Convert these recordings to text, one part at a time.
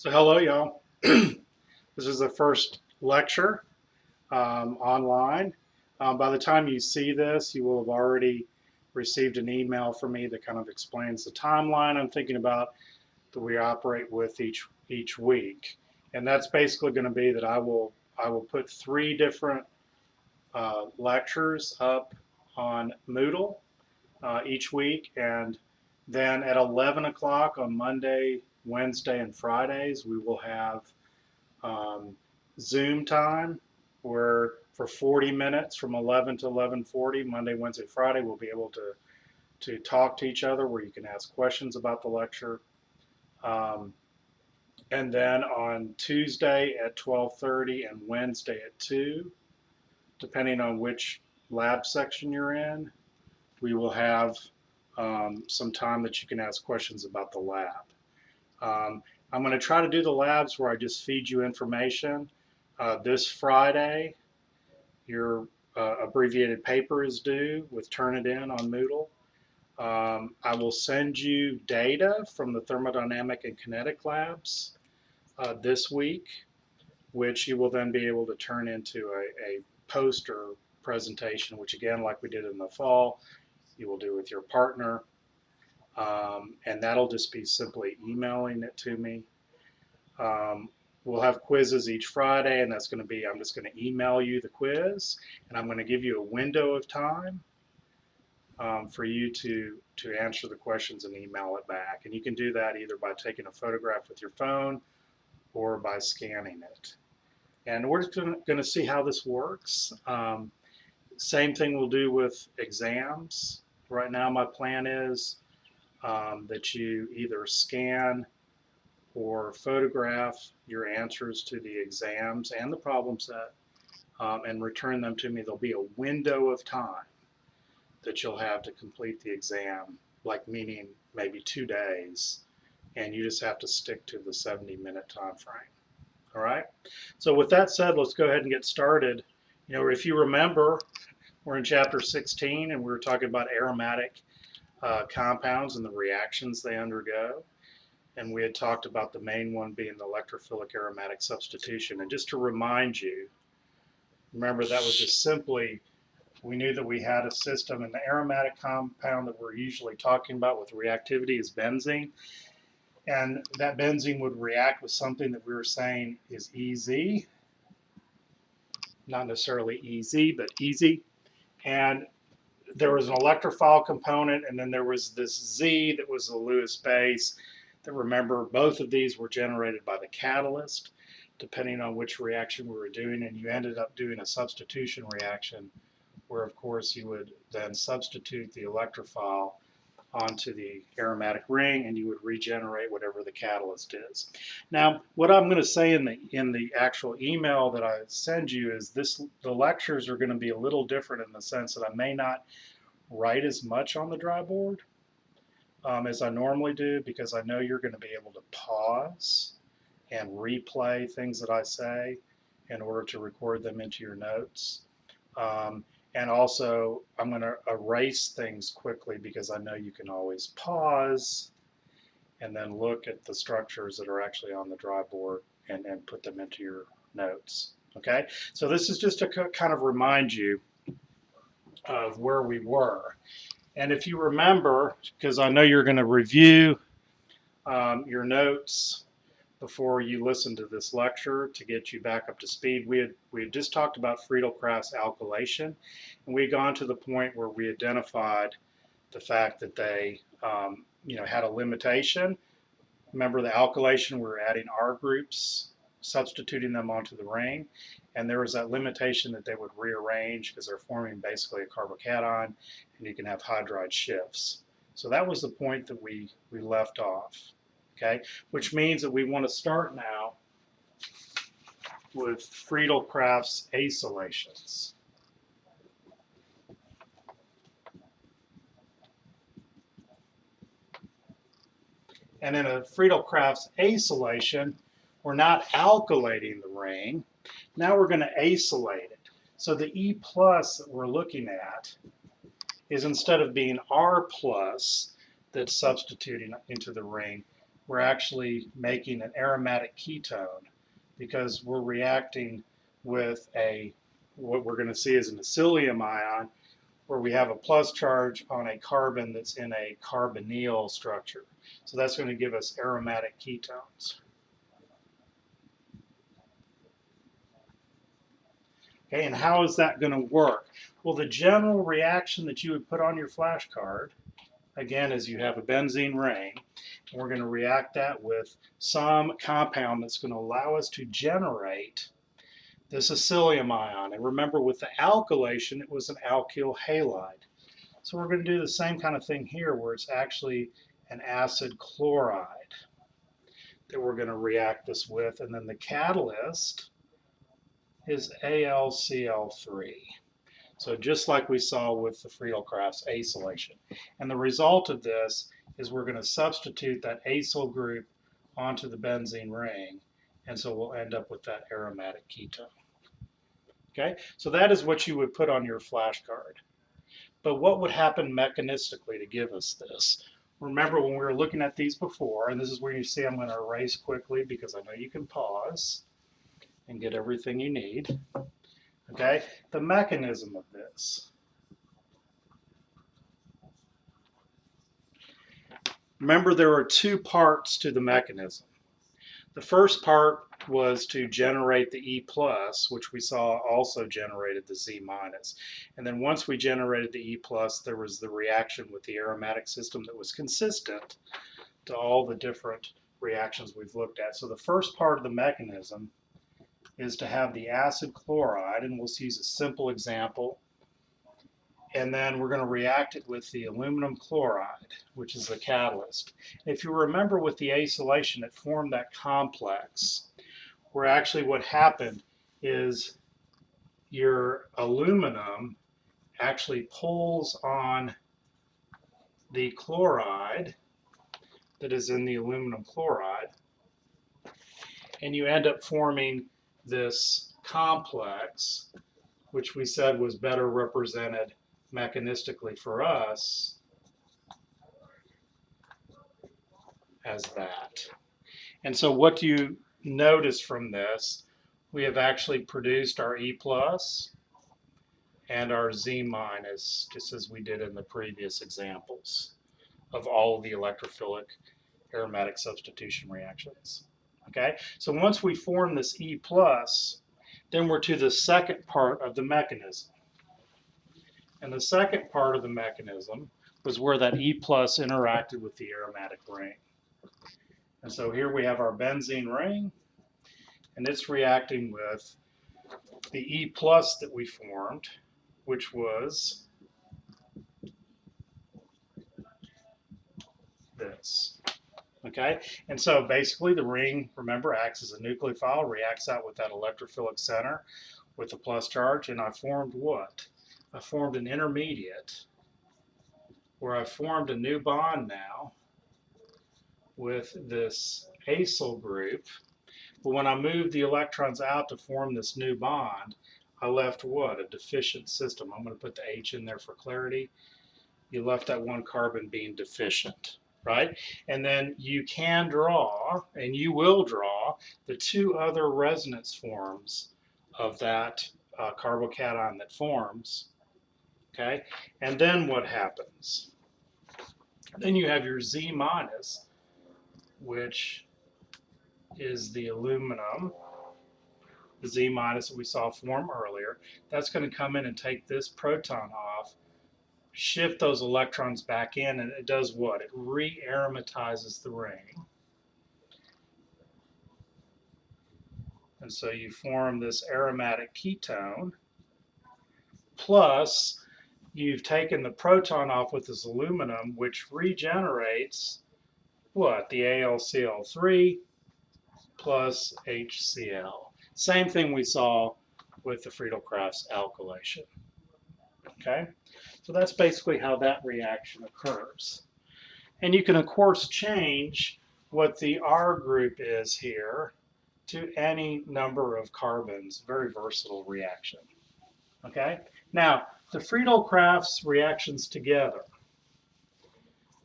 So hello, y'all. This is the first lecture online. By the time you see this, you will have already received an email from me that kind of explains the timeline I'm thinking about that we operate with each week, and that's basically going to be that I will put three different lectures up on Moodle each week, and then at 11 o'clock on Monday, Wednesday, and Fridays, we will have um, Zoom time where for 40 minutes from 11 to 11:40, Monday, Wednesday, Friday, we'll be able to talk to each other where you can ask questions about the lecture. Um, and then on Tuesday at 12:30 and Wednesday at 2, depending on which lab section you're in, we will have some time that you can ask questions about the lab. Um, I'm going to try to do the labs where I just feed you information. This Friday, your abbreviated paper is due with Turnitin on Moodle. I will send you data from the thermodynamic and kinetic labs this week, which you will then be able to turn into a poster presentation, which again, like we did in the fall, you will do with your partner. And that'll just be simply emailing it to me. Um, we'll have quizzes each Friday, and that's going to be, I'm just going to email you the quiz, and I'm going to give you a window of time for you to answer the questions and email it back. And you can do that either by taking a photograph with your phone or by scanning it. And we're just going to see how this works. Same thing we'll do with exams. Right now, my plan is that you either scan or photograph your answers to the exams and the problem set and return them to me. There'll be a window of time that you'll have to complete the exam, like meaning maybe 2 days, and you just have to stick to the 70-minute time frame. All right. So with that said, let's go ahead and get started. If you remember, we're in chapter 16, and we were talking about aromatic compounds and the reactions they undergo. And we had talked about the main one being the electrophilic aromatic substitution. And just to remind you, remember that was just simply, we knew that we had a system, and the aromatic compound that we're usually talking about with reactivity is benzene. And that benzene would react with something that we were saying is EZ, not necessarily EZ, but easy. And there was an electrophile component, and then there was this Z that was the Lewis base. That, remember, both of these were generated by the catalyst, depending on which reaction we were doing, and you ended up doing a substitution reaction where, of course, you would then substitute the electrophile onto the aromatic ring, and you would regenerate whatever the catalyst is. Now, what I'm going to say in the actual email that I send you is the lectures are going to be a little different in the sense that I may not write as much on the dry board as I normally do, because I know you're going to be able to pause and replay things that I say in order to record them into your notes. And also, I'm going to erase things quickly because I know you can always pause and then look at the structures that are actually on the dry board and put them into your notes. Okay, so this is just to kind of remind you of where we were. And if you remember, because I know you're going to review your notes before you listen to this lecture to get you back up to speed, we had just talked about Friedel-Crafts alkylation, and we had gone to the point where we identified the fact that they had a limitation. Remember the alkylation, we were adding R groups, substituting them onto the ring, and there was that limitation that they would rearrange because they're forming basically a carbocation, and you can have hydride shifts. So that was the point that we left off, okay? Which means that we want to start now with Friedel-Crafts acylations. And in a Friedel-Crafts acylation, we're not alkylating the ring. Now we're going to acylate it. So the E plus that we're looking at is, instead of being R plus that's substituting into the ring, we're actually making an aromatic ketone because we're reacting with what we're going to see is an acylium ion where we have a plus charge on a carbon that's in a carbonyl structure. So that's going to give us aromatic ketones. Okay, and how is that going to work? Well, the general reaction that you would put on your flashcard, again, is you have a benzene ring, and we're going to react that with some compound that's going to allow us to generate this acylium ion. And remember, with the alkylation, it was an alkyl halide. So we're going to do the same kind of thing here, where it's actually an acid chloride that we're going to react this with. And then the catalyst is AlCl3. So just like we saw with the Friedel-Crafts acylation. And the result of this is we're going to substitute that acyl group onto the benzene ring, and so we'll end up with that aromatic ketone. Okay, so that is what you would put on your flashcard. But what would happen mechanistically to give us this? Remember when we were looking at these before, and this is where you see I'm going to erase quickly because I know you can pause and get everything you need. Okay, the mechanism of this. Remember, there are two parts to the mechanism. The first part was to generate the E plus, which we saw also generated the Z minus. And then once we generated the E plus, there was the reaction with the aromatic system that was consistent to all the different reactions we've looked at. So the first part of the mechanism is to have the acid chloride, and we'll use a simple example. And then we're going to react it with the aluminum chloride, which is the catalyst. If you remember with the acylation, it formed that complex, where actually what happened is your aluminum actually pulls on the chloride that is in the aluminum chloride, and you end up forming this complex, which we said was better represented mechanistically for us as that. And so what do you notice from this? We have actually produced our E plus and our Z minus, just as we did in the previous examples of all of the electrophilic aromatic substitution reactions. Okay, so once we form this E plus, then we're to the second part of the mechanism. And the second part of the mechanism was where that E plus interacted with the aromatic ring. And so here we have our benzene ring, and it's reacting with the E plus that we formed, which was this. Okay, and so basically the ring, remember, acts as a nucleophile, reacts out with that electrophilic center with the plus charge, and I formed what? I formed an intermediate where I formed a new bond now with this acyl group. But when I moved the electrons out to form this new bond, I left what? A deficient system. I'm going to put the H in there for clarity. You left that one carbon being deficient. Right? And then you can draw, and you will draw, the two other resonance forms of that carbocation that forms. Okay? And then what happens? Then you have your Z minus, which is the aluminum, the Z minus that we saw form earlier. That's going to come in and take this proton off, shift those electrons back in, and it does what? It re-aromatizes the ring. And so you form this aromatic ketone, plus you've taken the proton off with this aluminum, which regenerates what? The AlCl3 plus HCl. Same thing we saw with the Friedel-Crafts alkylation. Okay? So that's basically how that reaction occurs. And you can, of course, change what the R group is here to any number of carbons. Very versatile reaction. Okay? Now, the Friedel-Crafts reactions together.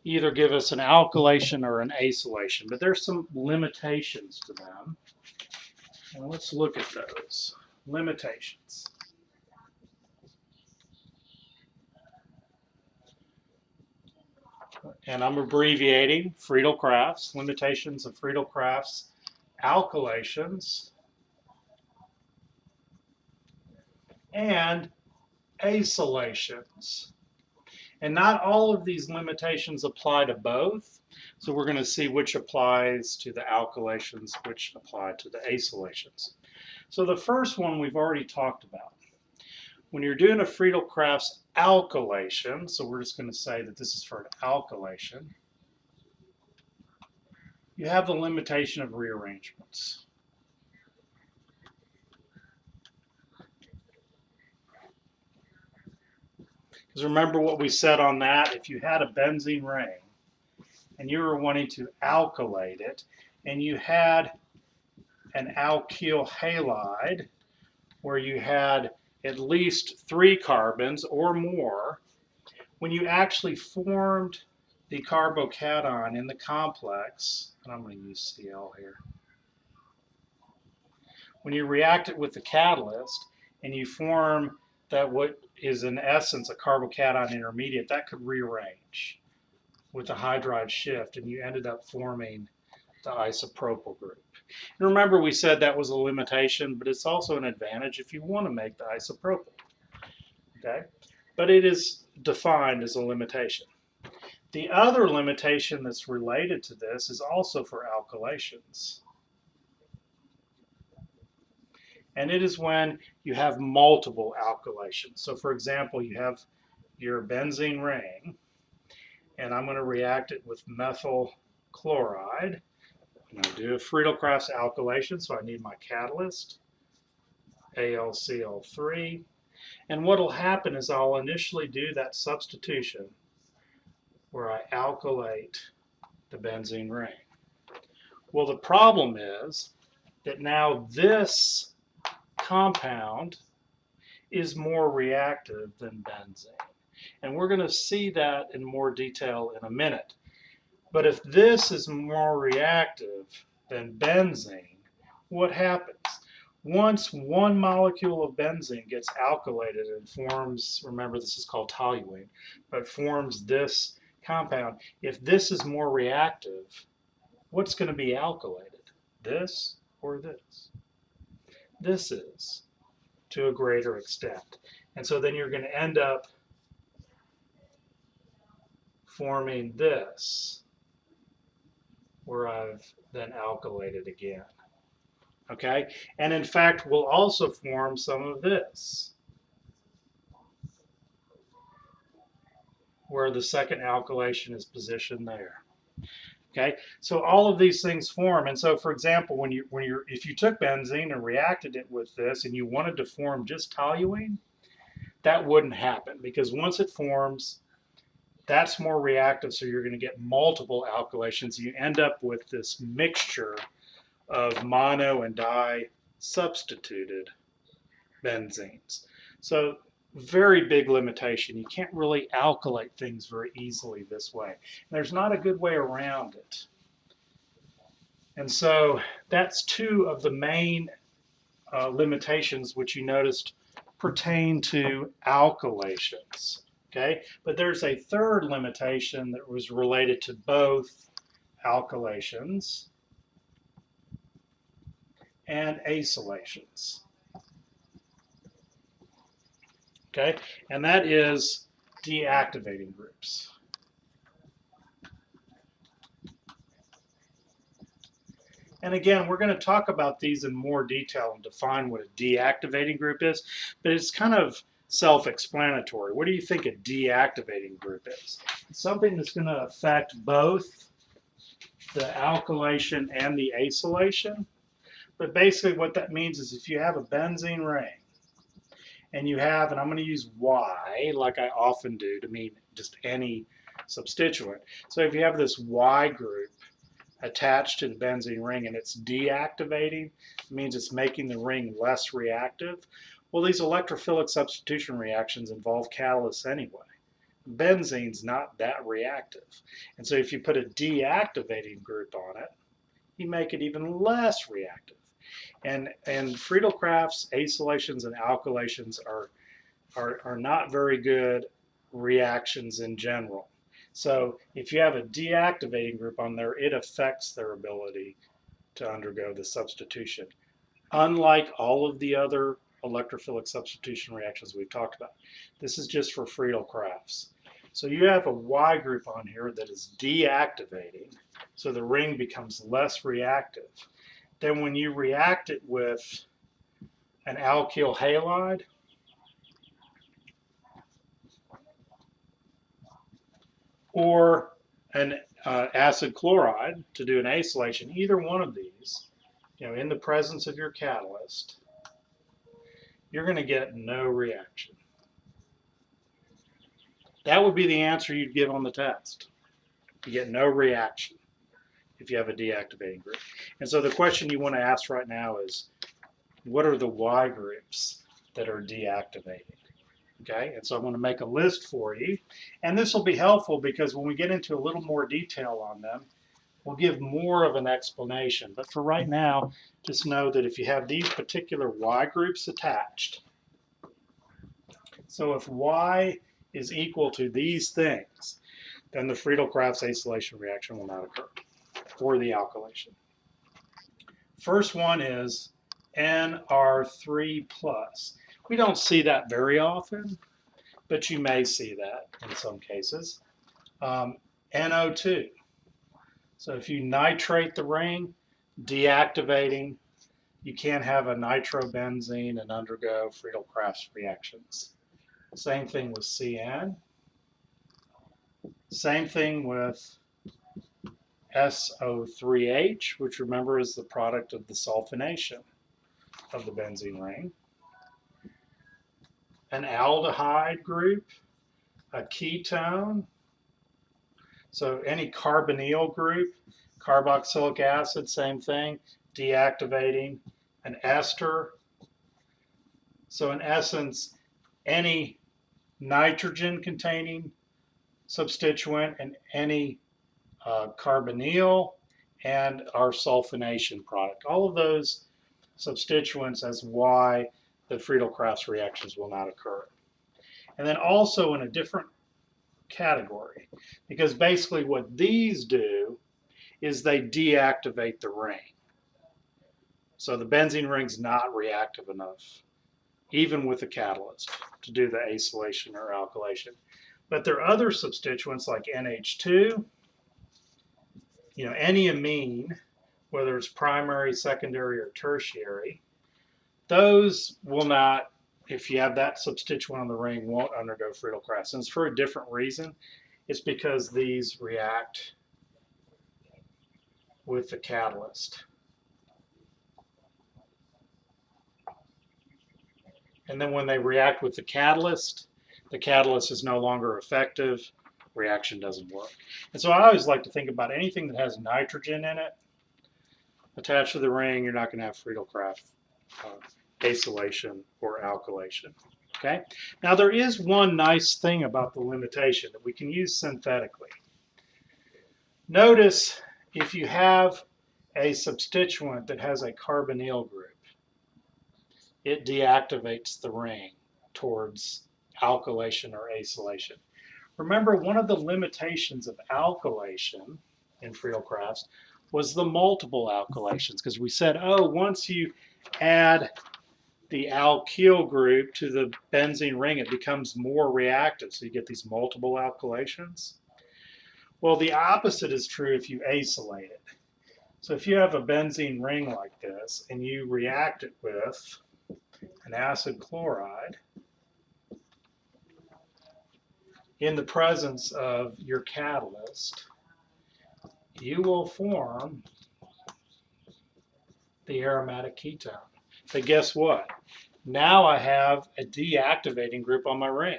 either give us an alkylation or an acylation, but there's some limitations to them. And let's look at those limitations. And I'm abbreviating Friedel-Crafts, limitations of Friedel-Crafts alkylations and acylations. And not all of these limitations apply to both. So we're going to see which applies to the alkylations, which apply to the acylations. So the first one we've already talked about. When you're doing a Friedel-Crafts alkylation, so we're just going to say that this is for an alkylation, you have the limitation of rearrangements. Because remember what we said on that, if you had a benzene ring and you were wanting to alkylate it, and you had an alkyl halide where you had at least 3 carbons or more, when you actually formed the carbocation in the complex, and I'm going to use Cl here, when you react it with the catalyst and you form that what is in essence a carbocation intermediate, that could rearrange with the hydride shift, and you ended up forming the isopropyl group. And remember, we said that was a limitation, but it's also an advantage if you want to make the isopropyl. Okay? But it is defined as a limitation. The other limitation that's related to this is also for alkylations. And it is when you have multiple alkylations. So for example, you have your benzene ring, and I'm going to react it with methyl chloride. I'm going to do a Friedel-Crafts alkylation, so I need my catalyst, AlCl3. And what will happen is I'll initially do that substitution where I alkylate the benzene ring. Well, the problem is that now this compound is more reactive than benzene. And we're going to see that in more detail in a minute. But if this is more reactive than benzene, what happens? Once one molecule of benzene gets alkylated and forms, remember this is called toluene, but forms this compound, if this is more reactive, what's going to be alkylated? This or this? This is, to a greater extent. And so then you're going to end up forming this, where I've then alkylated again. Okay? And in fact, we'll also form some of this, where the second alkylation is positioned there. Okay? So all of these things form. And so for example, if you took benzene and reacted it with this and you wanted to form just toluene, that wouldn't happen, because once it forms, that's more reactive, so you're going to get multiple alkylations. You end up with this mixture of mono and di substituted benzenes. So very big limitation. You can't really alkylate things very easily this way. There's not a good way around it. And so that's 2 of the main limitations which you noticed pertain to alkylations. Okay, but there's a third limitation that was related to both alkylations and acylations. Okay, and that is deactivating groups. And again, we're going to talk about these in more detail and define what a deactivating group is, but it's kind of self-explanatory. What do you think a deactivating group is? It's something that's going to affect both the alkylation and the acylation. But basically what that means is if you have a benzene ring and you have, and I'm going to use Y like I often do to mean just any substituent. So if you have this Y group attached to the benzene ring and it's deactivating, it means it's making the ring less reactive. Well, these electrophilic substitution reactions involve catalysts anyway. benzene's not that reactive. And so if you put a deactivating group on it, you make it even less reactive. And Friedel-Crafts acylations and alkylations are not very good reactions in general. So if you have a deactivating group on there, it affects their ability to undergo the substitution. Unlike all of the other electrophilic substitution reactions we've talked about. This is just for Friedel-Crafts. So you have a Y group on here that is deactivating, so the ring becomes less reactive. Then when you react it with an alkyl halide, or an acid chloride to do an acylation, either one of these, in the presence of your catalyst, you're going to get no reaction. That would be the answer you'd give on the test. You get no reaction if you have a deactivating group. And so the question you want to ask right now is, what are the Y groups that are deactivating? Okay, and so I'm going to make a list for you. And this will be helpful because when we get into a little more detail on them, we'll give more of an explanation. But for right now, just know that if you have these particular Y groups attached, so if Y is equal to these things, then the Friedel-Crafts acylation reaction will not occur, or the alkylation. First one is Nr3+. We don't see that very often, but you may see that in some cases. NO2. So if you nitrate the ring, deactivating, you can't have a nitrobenzene and undergo Friedel-Crafts reactions. Same thing with CN. Same thing with SO3H, which remember is the product of the sulfonation of the benzene ring. An aldehyde group, a ketone. So any carbonyl group, carboxylic acid, same thing, deactivating. An ester. So in essence, any nitrogen containing substituent and any carbonyl and our sulfonation product. All of those substituents as why the Friedel-Crafts reactions will not occur. And then also in a different category, because basically what these do is they deactivate the ring. So the benzene ring's not reactive enough, even with a catalyst, to do the acylation or alkylation. But there are other substituents like NH2, any amine, whether it's primary, secondary, or tertiary, those will not, if you have that substituent on the ring, won't undergo Friedel-Crafts. And it's for a different reason. It's because these react with the catalyst. And then when they react with the catalyst is no longer effective, reaction doesn't work. And so I always like to think about anything that has nitrogen in it attached to the ring, you're not going to have Friedel-Crafts acylation or alkylation. Okay? Now there is one nice thing about the limitation that we can use synthetically. Notice if you have a substituent that has a carbonyl group, it deactivates the ring towards alkylation or acylation. Remember, one of the limitations of alkylation in Friedel-Crafts was the multiple alkylations, because we said, once you add the alkyl group to the benzene ring, it becomes more reactive, so you get these multiple alkylations. Well, the opposite is true if you acylate it. So if you have a benzene ring like this and you react it with an acid chloride in the presence of your catalyst, you will form the aromatic ketone. But guess what? Now I have a deactivating group on my ring.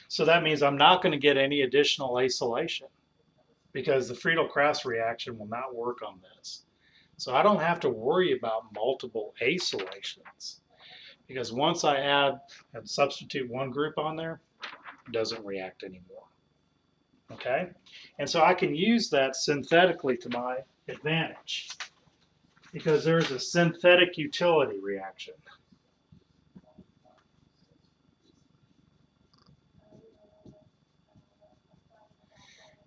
So that means I'm not going to get any additional acylation because the Friedel-Crafts reaction will not work on this. So I don't have to worry about multiple acylations, because once I add and substitute one group on there, doesn't react anymore. Okay? And so I can use that synthetically to my advantage because there's a synthetic utility reaction.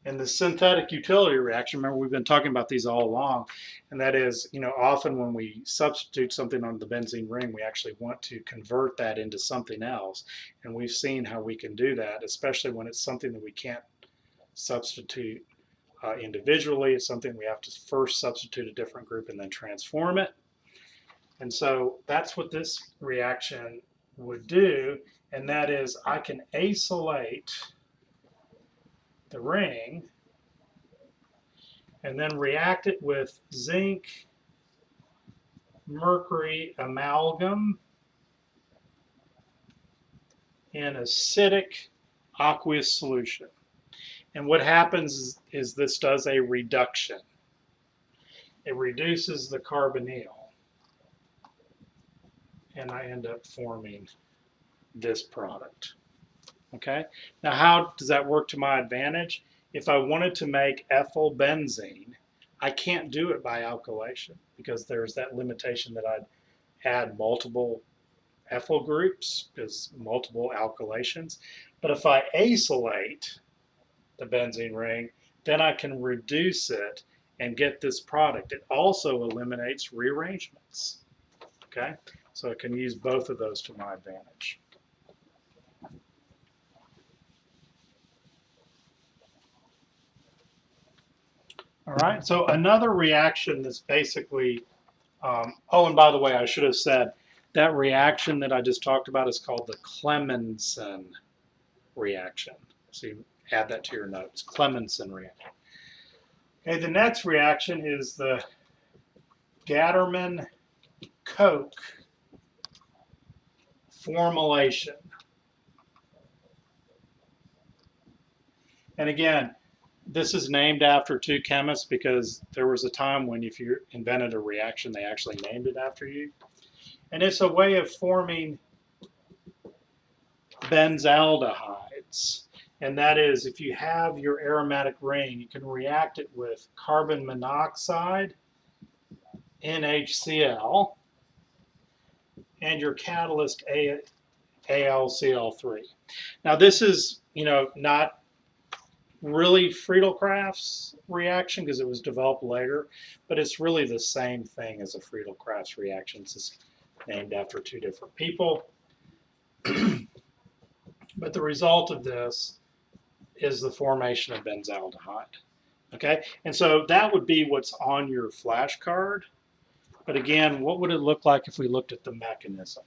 And the synthetic utility reaction, remember we've been talking about these all along, and that is, often when we substitute something on the benzene ring, we actually want to convert that into something else. And we've seen how we can do that, especially when it's something that we can't substitute individually. It's something we have to first substitute a different group and then transform it. And so that's what this reaction would do, and that is I can acylate the ring and then react it with zinc, mercury amalgam in acidic aqueous solution. And what happens is this does a reduction. It reduces the carbonyl, and I end up forming this product. Okay, now how does that work to my advantage? If I wanted to make ethyl benzene, I can't do it by alkylation because there's that limitation that I'd add multiple ethyl groups because multiple alkylations. But if I acylate the benzene ring, then I can reduce it and get this product. It also eliminates rearrangements. Okay, so I can use both of those to my advantage. All right, so another reaction that's basically, oh, and by the way, I should have said that reaction that I just talked about is called the Clemmensen reaction. So you add that to your notes, Clemmensen reaction. Okay, the next reaction is the Gattermann-Koch formylation. And again, this is named after two chemists because there was a time when if you invented a reaction, they actually named it after you. And it's a way of forming benzaldehydes. And that is, if you have your aromatic ring, you can react it with carbon monoxide, NaCl, and your catalyst AlCl3. Now this is, not really Friedel-Crafts reaction because it was developed later, but it's really the same thing as a Friedel-Crafts reaction. It's just named after two different people. But the result of this is the formation of benzaldehyde. Okay, and so that would be what's on your flashcard. But again, what would it look like if we looked at the mechanism?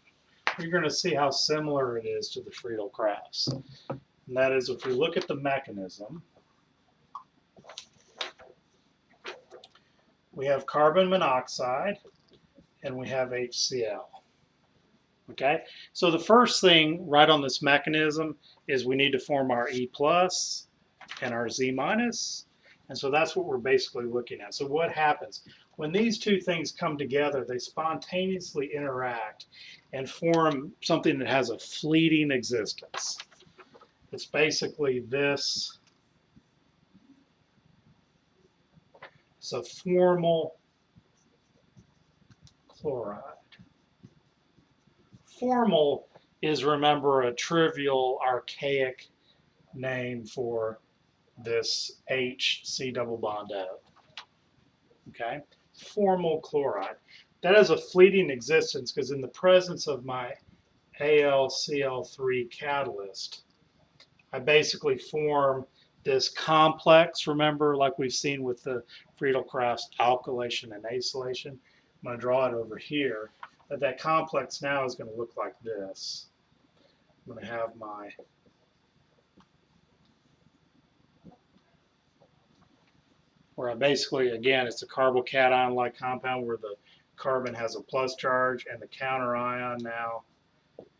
You're going to see how similar it is to the Friedel-Crafts. And that is, if we look at the mechanism, we have carbon monoxide and we have HCl. Okay, so the first thing right on this mechanism is we need to form our E plus and our Z minus. And so that's what we're basically looking at. So what happens? When these two things come together, they spontaneously interact and form something that has a fleeting existence. It's basically this. It's a formal chloride. Formal is, remember, a trivial, archaic name for this HC double bond O. Okay? Formal chloride. That has a fleeting existence because in the presence of my AlCl3 catalyst, I basically form this complex, remember, like we've seen with the Friedel-Crafts alkylation and acylation. I'm going to draw it over here. That complex now is going to look like this. I'm going to have my where I basically, again, it's a carbocation-like compound where the carbon has a plus charge and the counter ion now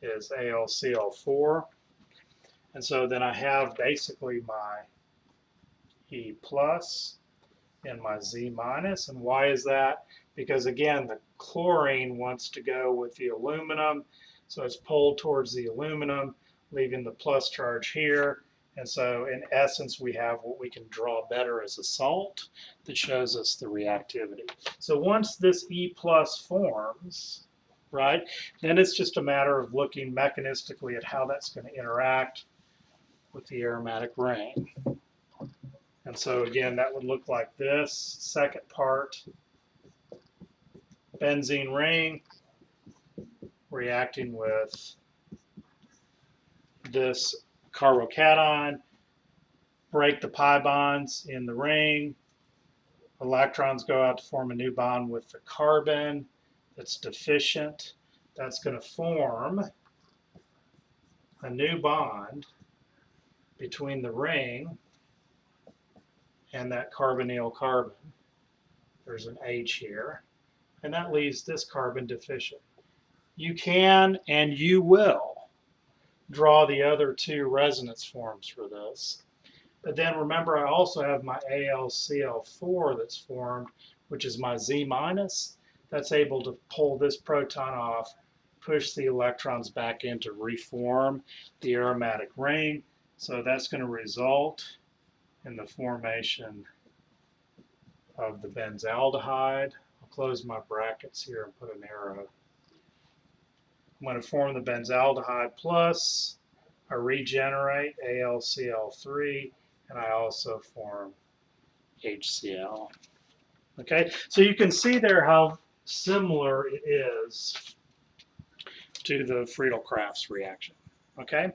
is AlCl4. And so then I have basically my E plus and my Z minus. And why is that? Because again, the chlorine wants to go with the aluminum, so it's pulled towards the aluminum, leaving the plus charge here. And so in essence, we have what we can draw better as a salt that shows us the reactivity. So once this E plus forms, right, then it's just a matter of looking mechanistically at how that's going to interact with the aromatic ring. And so again, that would look like this. Second part, benzene ring reacting with this carbocation, break the pi bonds in the ring. Electrons go out to form a new bond with the carbon that's deficient. That's going to form a new bond between the ring and that carbonyl carbon. There's an H here, and that leaves this carbon deficient. You can and you will draw the other two resonance forms for this. But then remember, I also have my AlCl4 that's formed, which is my Z minus. That's able to pull this proton off, push the electrons back in to reform the aromatic ring. So that's going to result in the formation of the benzaldehyde. I'll close my brackets here and put an arrow. I'm going to form the benzaldehyde plus, I regenerate AlCl3, and I also form HCl. Okay, so you can see there how similar it is to the Friedel-Crafts reaction. Okay,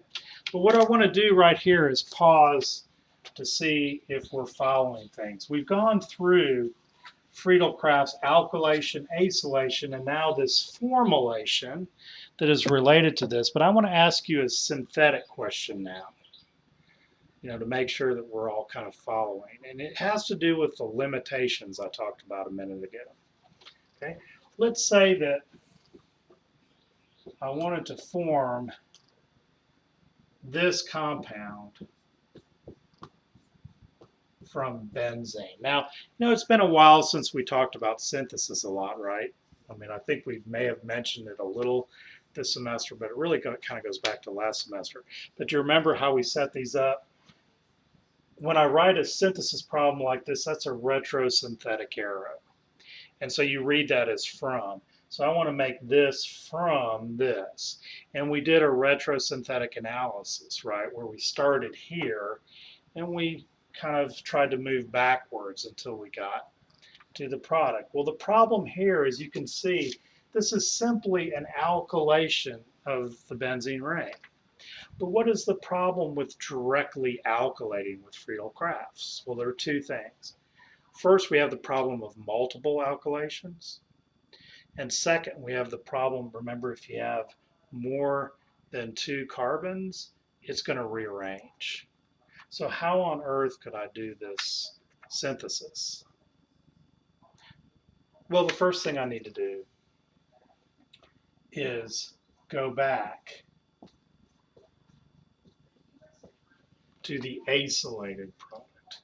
but what I want to do right here is pause to see if we're following things. We've gone through Friedel-Crafts alkylation, acylation, and now this formylation that is related to this. But I want to ask you a synthetic question now, to make sure that we're all kind of following. And it has to do with the limitations I talked about a minute ago. Okay, let's say that I wanted to form this compound from benzene. Now, it's been a while since we talked about synthesis a lot, right? I mean, I think we may have mentioned it a little this semester, but it really kind of goes back to last semester. But you remember how we set these up? When I write a synthesis problem like this, that's a retrosynthetic arrow. And so you read that as from. So I want to make this from this. And we did a retrosynthetic analysis, right, where we started here and we kind of tried to move backwards until we got to the product. Well, the problem here is you can see this is simply an alkylation of the benzene ring. But what is the problem with directly alkylating with Friedel-Crafts? Well, there are two things. First, we have the problem of multiple alkylations. And second, we have the problem, remember, if you have more than 2 carbons, it's going to rearrange. So how on earth could I do this synthesis? Well, the first thing I need to do is go back to the acylated product.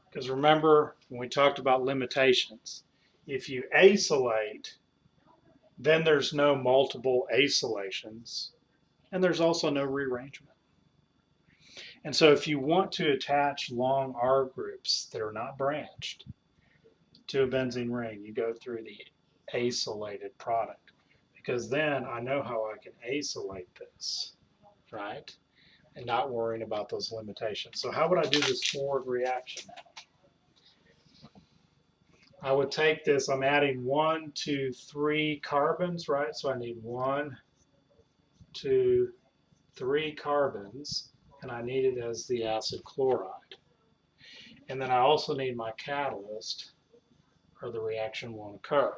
Because remember, when we talked about limitations, if you acylate, then there's no multiple acylations, and there's also no rearrangement. And so if you want to attach long R groups that are not branched to a benzene ring, you go through the acylated product, because then I know how I can acylate this, right? And not worrying about those limitations. So how would I do this forward reaction now? I would take this, I'm adding 1, 2, 3 carbons, right? So I need 1, 2, 3 carbons, and I need it as the acid chloride. And then I also need my catalyst, or the reaction won't occur.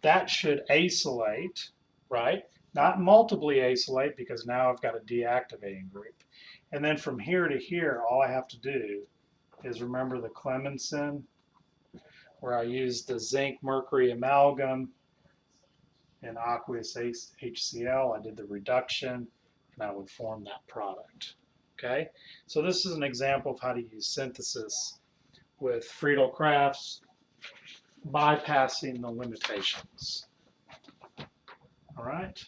That should acylate, right? Not multiply acylate, because now I've got a deactivating group. And then from here to here, all I have to do is remember the Clemmensen, where I used the zinc mercury amalgam and aqueous HCl. I did the reduction, and I would form that product. Okay, so this is an example of how to use synthesis with Friedel-Crafts, bypassing the limitations. All right.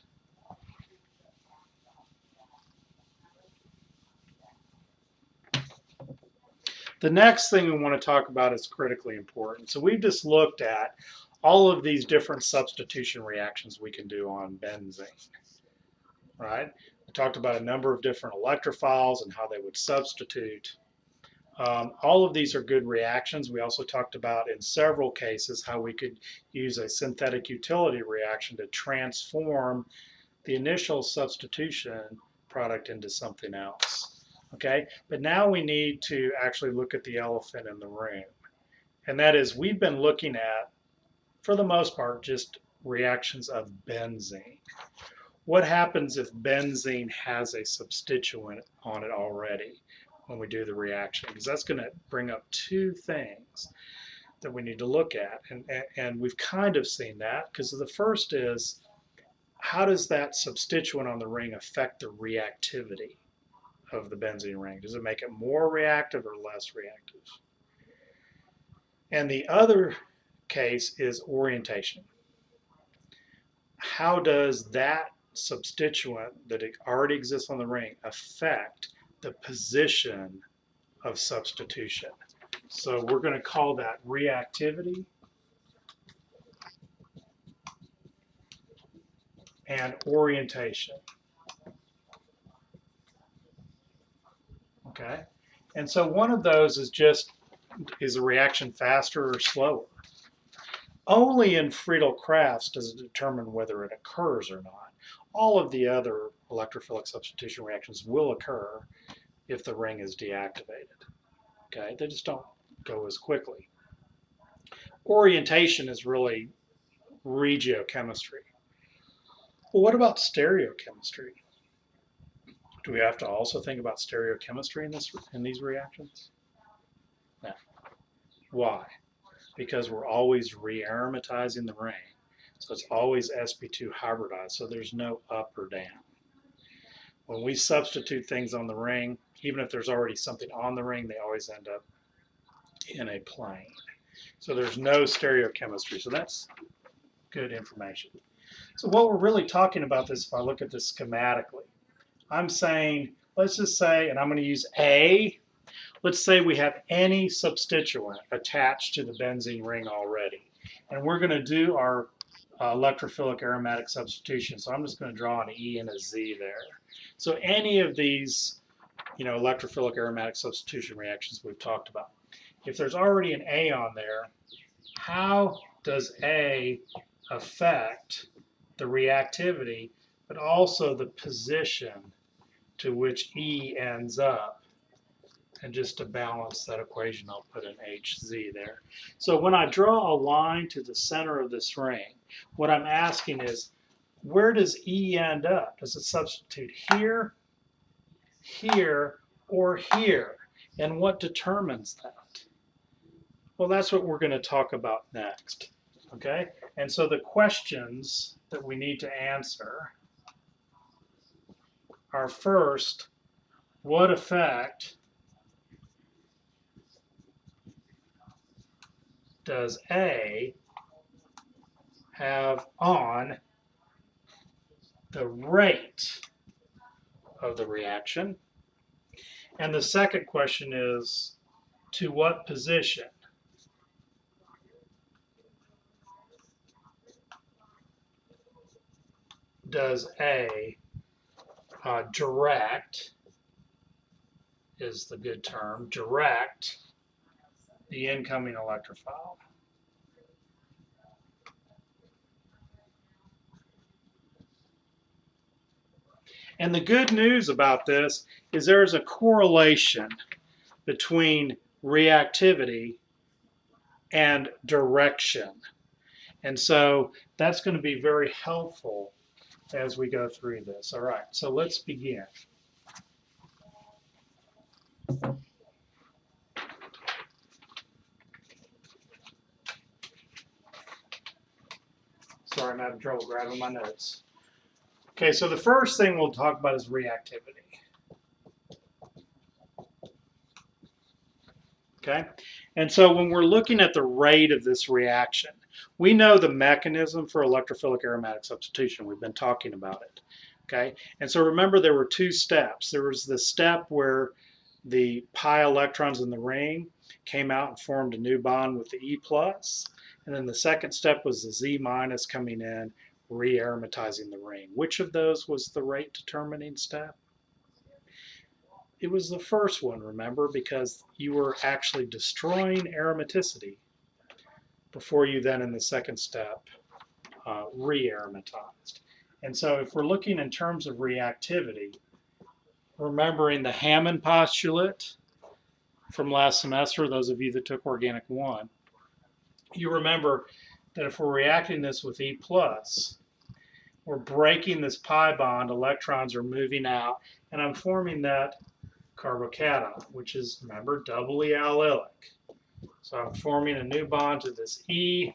The next thing we want to talk about is critically important. So we've just looked at all of these different substitution reactions we can do on benzene, right? We talked about a number of different electrophiles and how they would substitute. All of these are good reactions. We also talked about in several cases how we could use a synthetic utility reaction to transform the initial substitution product into something else. Okay, but now we need to actually look at the elephant in the room. And that is, we've been looking at, for the most part, just reactions of benzene. What happens if benzene has a substituent on it already when we do the reaction? Because that's going to bring up two things that we need to look at. And we've kind of seen that, because the first is, how does that substituent on the ring affect the reactivity of the benzene ring? Does it make it more reactive or less reactive? And the other case is orientation. How does that substituent that already exists on the ring affect the position of substitution? So we're going to call that reactivity and orientation. Okay, and so one of those is a reaction faster or slower? Only in Friedel-Crafts does it determine whether it occurs or not. All of the other electrophilic substitution reactions will occur if the ring is deactivated. Okay, they just don't go as quickly. Orientation is really regiochemistry. Well, what about stereochemistry? Do we have to also think about stereochemistry in these reactions? No. Why? Because we're always re-aromatizing the ring. So it's always sp2 hybridized, so there's no up or down. When we substitute things on the ring, even if there's already something on the ring, they always end up in a plane. So there's no stereochemistry, so that's good information. So what we're really talking about this, if I look at this schematically, I'm saying, let's just say, and I'm going to use A, let's say we have any substituent attached to the benzene ring already. And we're going to do our electrophilic aromatic substitution. So I'm just going to draw an E and a Z there. So any of these, electrophilic aromatic substitution reactions we've talked about. If there's already an A on there, how does A affect the reactivity, but also the position to which E ends up? And just to balance that equation, I'll put an HZ there. So when I draw a line to the center of this ring, what I'm asking is, where does E end up? Does it substitute here, here, or here? And what determines that? Well, that's what we're going to talk about next. Okay? And so the questions that we need to answer are, first, what effect does A have on the rate of the reaction? And the second question is, to what position does A direct, is the good term, direct the incoming electrophile? And the good news about this is there's a correlation between reactivity and direction. And so that's going to be very helpful as we go through this. All right, so let's begin. Sorry, I'm having trouble grabbing my notes. Okay, so the first thing we'll talk about is reactivity. Okay, and so when we're looking at the rate of this reaction, we know the mechanism for electrophilic aromatic substitution. We've been talking about it. Okay, and so remember there were two steps. There was the step where the pi electrons in the ring came out and formed a new bond with the E plus. And then the second step was the Z minus coming in, re-aromatizing the ring. Which of those was the rate determining step? It was the first one, remember, because you were actually destroying aromaticity before you then in the second step re-aromatized. And so if we're looking in terms of reactivity, remembering the Hammond postulate from last semester, those of you that took Organic 1, you remember that if we're reacting this with E plus, we're breaking this pi bond, electrons are moving out, and I'm forming that carbocation, which is, remember, doubly allylic. So I'm forming a new bond to this E,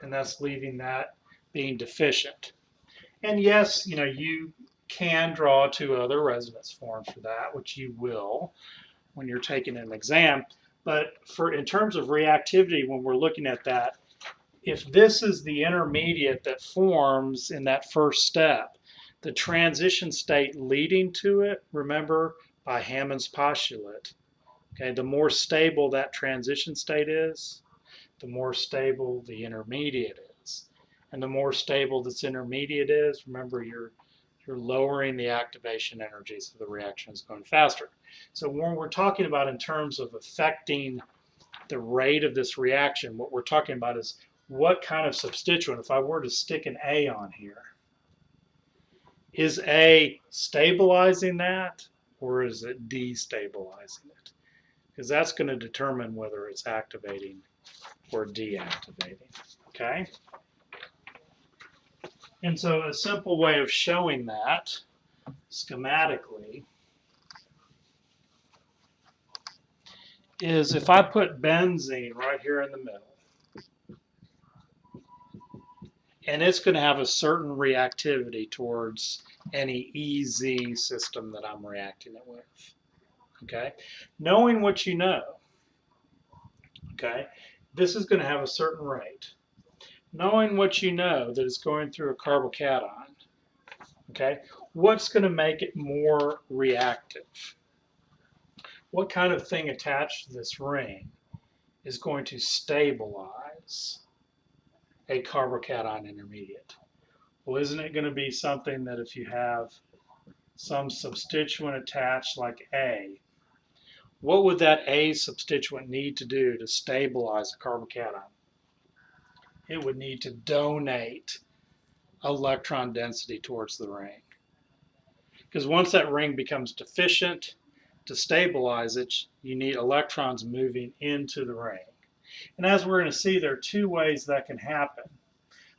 and that's leaving that being deficient. And yes, you can draw two other resonance forms for that, which you will when you're taking an exam. But in terms of reactivity, when we're looking at that, if this is the intermediate that forms in that first step, the transition state leading to it, remember, by Hammond's postulate, okay, the more stable that transition state is, the more stable the intermediate is. And the more stable this intermediate is, remember, you're lowering the activation energy, so the reaction is going faster. So when we're talking about in terms of affecting the rate of this reaction, what we're talking about is what kind of substituent. If I were to stick an A on here, is A stabilizing that or is it destabilizing it? Because that's going to determine whether it's activating or deactivating. Okay? And so a simple way of showing that schematically is if I put benzene right here in the middle, and it's going to have a certain reactivity towards any EZ system that I'm reacting it with. Okay? Knowing what you know, okay, this is going to have a certain rate. Knowing what you know that it's going through a carbocation, okay, what's going to make it more reactive? What kind of thing attached to this ring is going to stabilize a carbocation intermediate? Well, isn't it going to be something that if you have some substituent attached like A, what would that A substituent need to do to stabilize a carbocation? It would need to donate electron density towards the ring. Because once that ring becomes deficient, to stabilize it, you need electrons moving into the ring. And as we're going to see, there are two ways that can happen.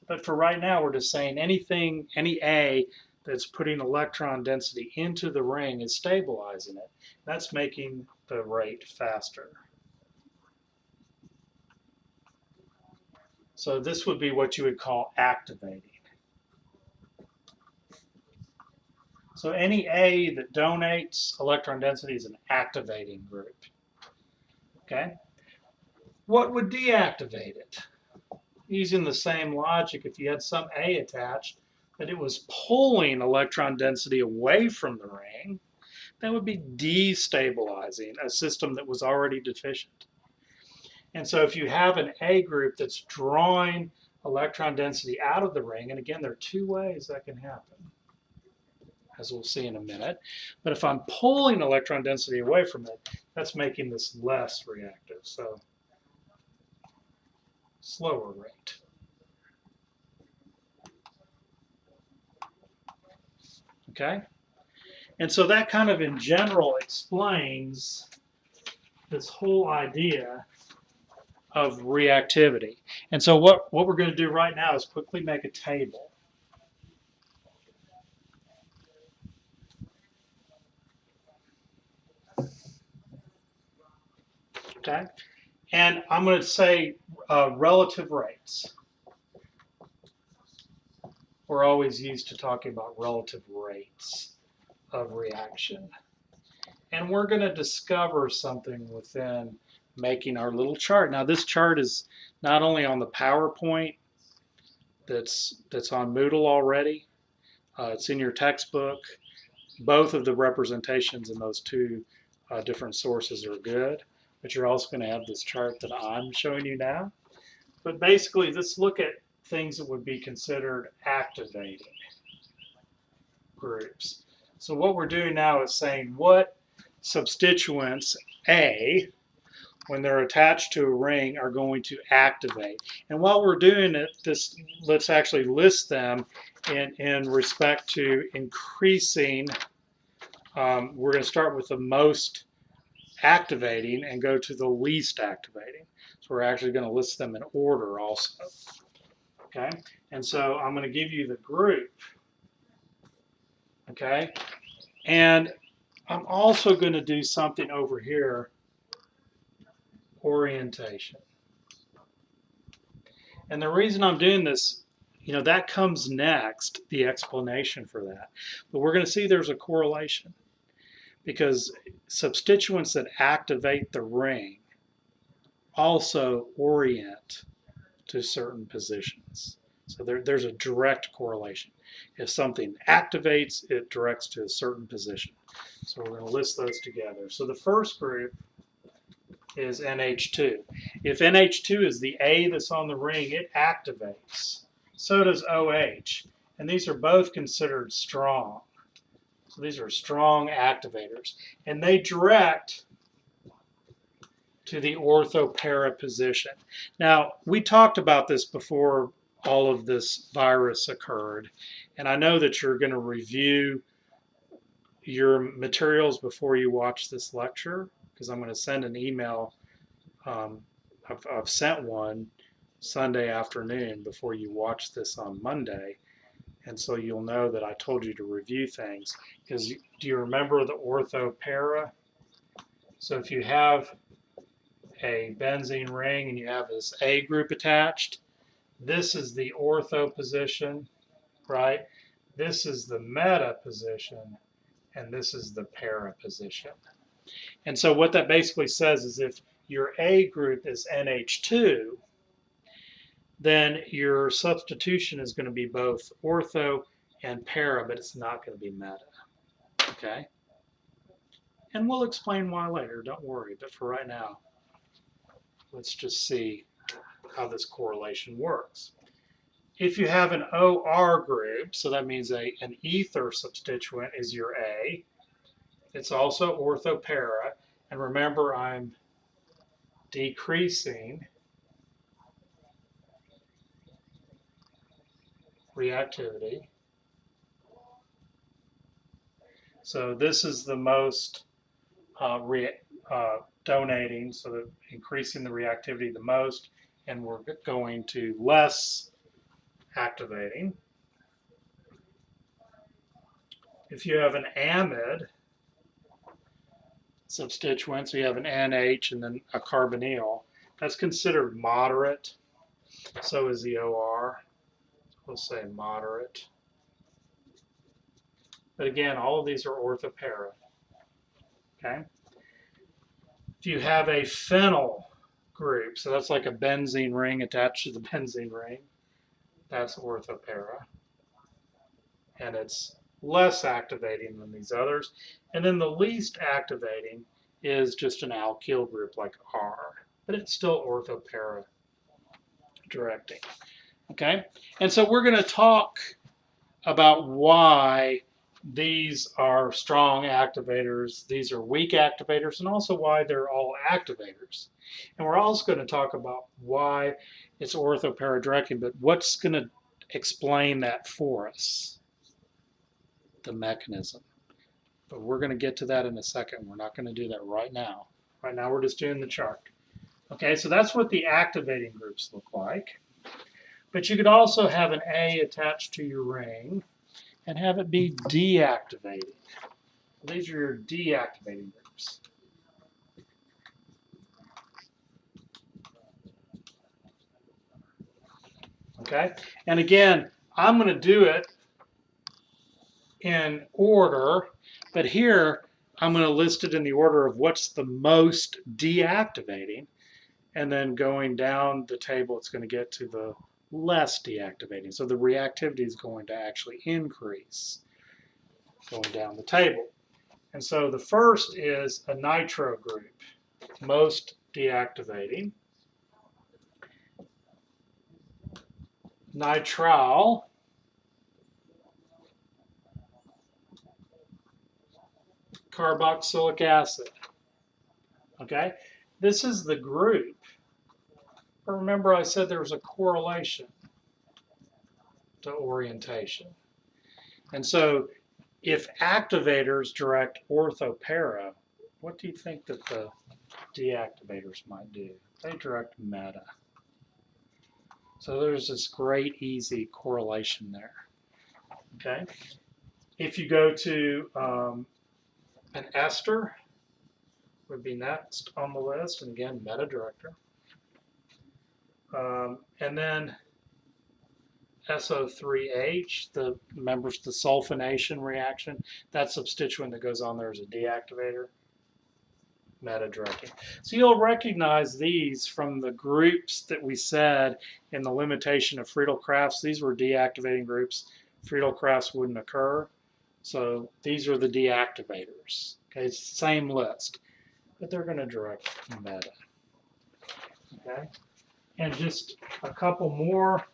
But for right now, we're just saying any A that's putting electron density into the ring is stabilizing it. That's making the rate faster. So this would be what you would call activating. So any A that donates electron density is an activating group. Okay? What would deactivate it? Using the same logic, if you had some A attached, but it was pulling electron density away from the ring, that would be destabilizing a system that was already deficient. And so if you have an A group that's drawing electron density out of the ring, and again, there are two ways that can happen, as we'll see in a minute. But if I'm pulling electron density away from it, that's making this less reactive. So slower rate. Okay? And so that kind of in general explains this whole idea of reactivity. And so what we're going to do right now is quickly make a table. Okay? And I'm going to say relative rates. We're always used to talking about relative rates of reaction. And we're going to discover something within making our little chart. Now this chart is not only on the PowerPoint that's on Moodle already, it's in your textbook. Both of the representations in those two different sources are good, but you're also going to have this chart that I'm showing you now. But basically, let's look at things that would be considered activating groups. So what we're doing now is saying what substituents A, when they're attached to a ring, are going to activate. And while we're doing it, let's actually list them in respect to increasing. We're going to start with the most activating and go to the least activating. So we're actually going to list them in order also. Okay, and so I'm going to give you the group. Okay, and I'm also going to do something over here, orientation. And the reason I'm doing this, that comes next, the explanation for that. But we're going to see there's a correlation because substituents that activate the ring also orient to certain positions. So there's a direct correlation. If something activates, it directs to a certain position. So we're going to list those together. So the first group is NH2. If NH2 is the A that's on the ring, it activates. So does OH. And these are both considered strong. So these are strong activators. And they direct to the ortho-para position. Now, we talked about this before all of this virus occurred. And I know that you're going to review your materials before you watch this lecture, because I'm going to send an email. I've sent one Sunday afternoon before you watch this on Monday. And so you'll know that I told you to review things. Because do you remember the ortho-para? So if you have a benzene ring and you have this A group attached, this is the ortho position, right? This is the meta position, and this is the para position. And so what that basically says is if your A group is NH2, then your substitution is going to be both ortho and para, but it's not going to be meta. Okay? And we'll explain why later, don't worry. But for right now, let's just see how this correlation works. If you have an OR group, so that means an ether substituent is your A. It's also ortho-para. And remember, I'm decreasing reactivity. So this is the most donating, so that increasing the reactivity the most, and we're going to less activating. If you have an amide substituent, so you have an NH and then a carbonyl, that's considered moderate. So is the OR. We'll say moderate. But again, all of these are ortho-para. Okay? If you have a phenyl group, so that's like a benzene ring attached to the benzene ring, that's ortho-para. And it's less activating than these others. And then the least activating is just an alkyl group like R, but it's still ortho-para directing. Okay? And so we're going to talk about why these are strong activators, these are weak activators, and also why they're all activators. And we're also going to talk about why it's ortho-para directing, but what's going to explain that for us? The mechanism. But we're going to get to that in a second. We're not going to do that right now. Right now we're just doing the chart. Okay, so that's what the activating groups look like. But you could also have an A attached to your ring and have it be deactivating. These are your deactivating groups. Okay, and again, I'm going to do it in order, but here I'm going to list it in the order of what's the most deactivating, and then going down the table, it's going to get to the less deactivating. So the reactivity is going to actually increase going down the table. And so the first is a nitro group, most deactivating. Nitrile carboxylic acid. Okay, this is the group. But remember I said there was a correlation to orientation. And so if activators direct orthopara, what do you think that the deactivators might do? They direct meta. So there's this great easy correlation there. Okay. If you go to an ester, would be next on the list, and again, meta director. And then SO3H, the remembers the sulfonation reaction. That substituent that goes on there is a deactivator. Meta directing. So you'll recognize these from the groups that we said in the limitation of Friedel-Crafts. These were deactivating groups. Friedel-Crafts wouldn't occur. So these are the deactivators. Okay, it's the same list, but they're going to direct meta. Okay, and just a couple more.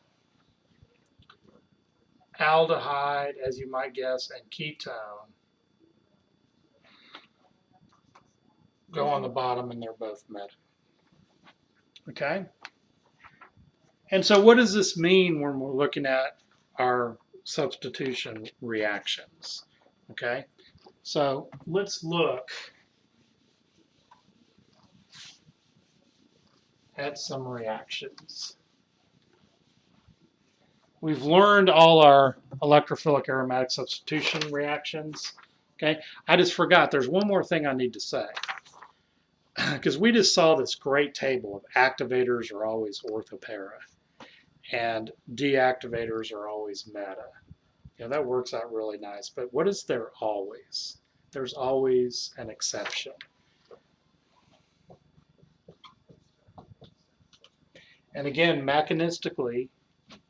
Aldehyde, as you might guess, and ketone go on the bottom, and they're both meta. Okay? And so what does this mean when we're looking at our substitution reactions? Okay? So let's look at some reactions. We've learned all our electrophilic aromatic substitution reactions. Okay? I just forgot, there's one more thing I need to say. Because we just saw this great table of activators are always orthopara and deactivators are always meta. You know, that works out really nice. But what is there always? There's always an exception. And again, mechanistically,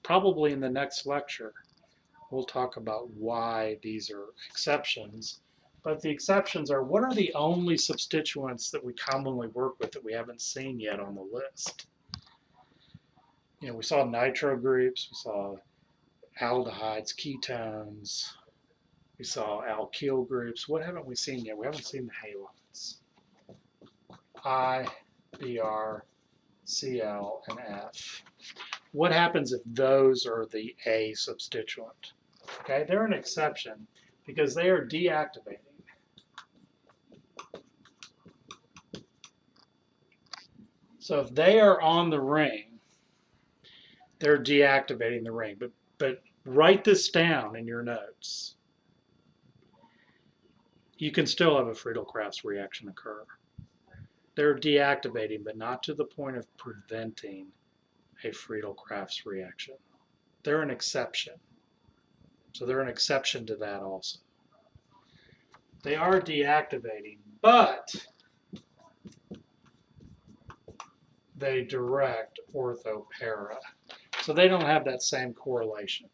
probably in the next lecture, we'll talk about why these are exceptions. But the exceptions are, what are the only substituents that we commonly work with that we haven't seen yet on the list? You know, we saw nitro groups, we saw aldehydes, ketones, we saw alkyl groups. What haven't we seen yet? We haven't seen the halides. I, Br, Cl, and F. What happens if those are the A substituent? Okay, they're an exception because they are deactivating. So if they are on the ring, they're deactivating the ring. But write this down in your notes. You can still have a Friedel-Crafts reaction occur. They're deactivating, but not to the point of preventing a Friedel-Crafts reaction. They're an exception. So they're an exception to that also. They are deactivating, but they direct orthopara. So they don't have that same correlation.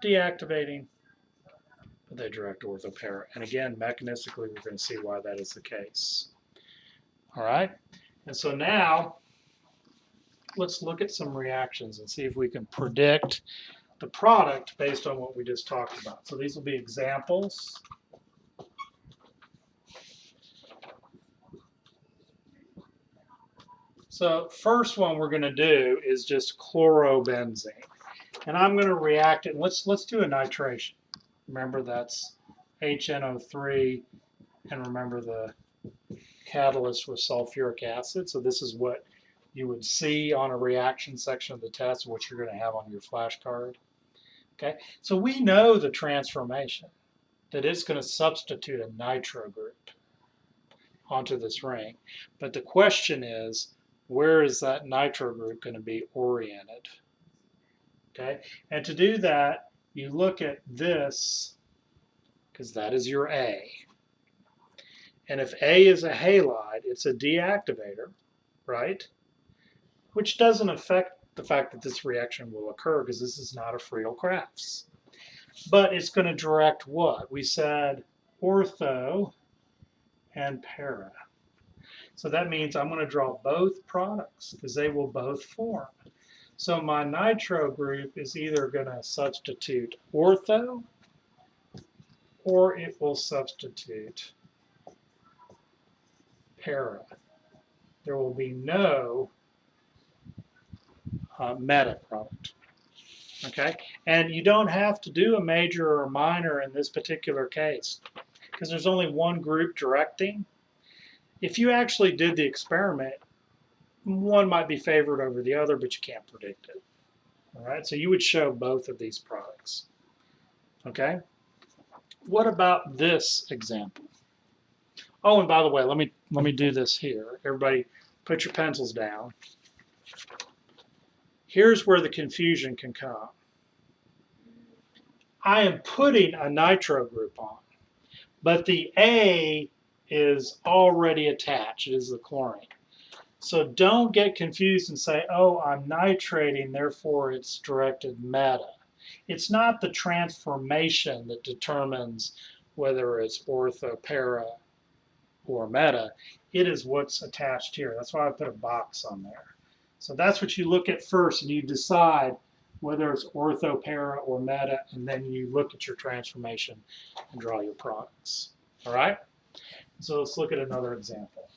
Deactivating, but they direct orthopara. And again, mechanistically, we're going to see why that is the case. All right? And so now, let's look at some reactions and see if we can predict the product based on what we just talked about. So these will be examples. So first one we're going to do is just chlorobenzene. And I'm going to react it. Let's do a nitration. Remember that's HNO3, and remember the catalyst was sulfuric acid. So this is what you would see on a reaction section of the test, what you're going to have on your flashcard. Okay, so we know the transformation, that it's going to substitute a nitro group onto this ring. But the question is, where is that nitro group going to be oriented? Okay, and to do that, you look at this, because that is your A. And if A is a halide, it's a deactivator, right? Which doesn't affect the fact that this reaction will occur because this is not a Friedel-Crafts. But it's going to direct what? We said ortho and para. So that means I'm going to draw both products because they will both form. So my nitro group is either going to substitute ortho or it will substitute para. There will be no meta product. Okay, and you don't have to do a major or a minor in this particular case because there's only one group directing. If you actually did the experiment, one might be favored over the other, but you can't predict it. All right, so you would show both of these products. Okay, what about this example? Oh, and by the way, let me do this here. Everybody, put your pencils down. Here's where the confusion can come. I am putting a nitro group on, but the A is already attached. It is the chlorine. So don't get confused and say, oh, I'm nitrating, therefore it's directed meta. It's not the transformation that determines whether it's ortho, para, or meta. It is what's attached here. That's why I put a box on there. So that's what you look at first, and you decide whether it's ortho, para, or meta, and then you look at your transformation and draw your products. All right? So let's look at another example.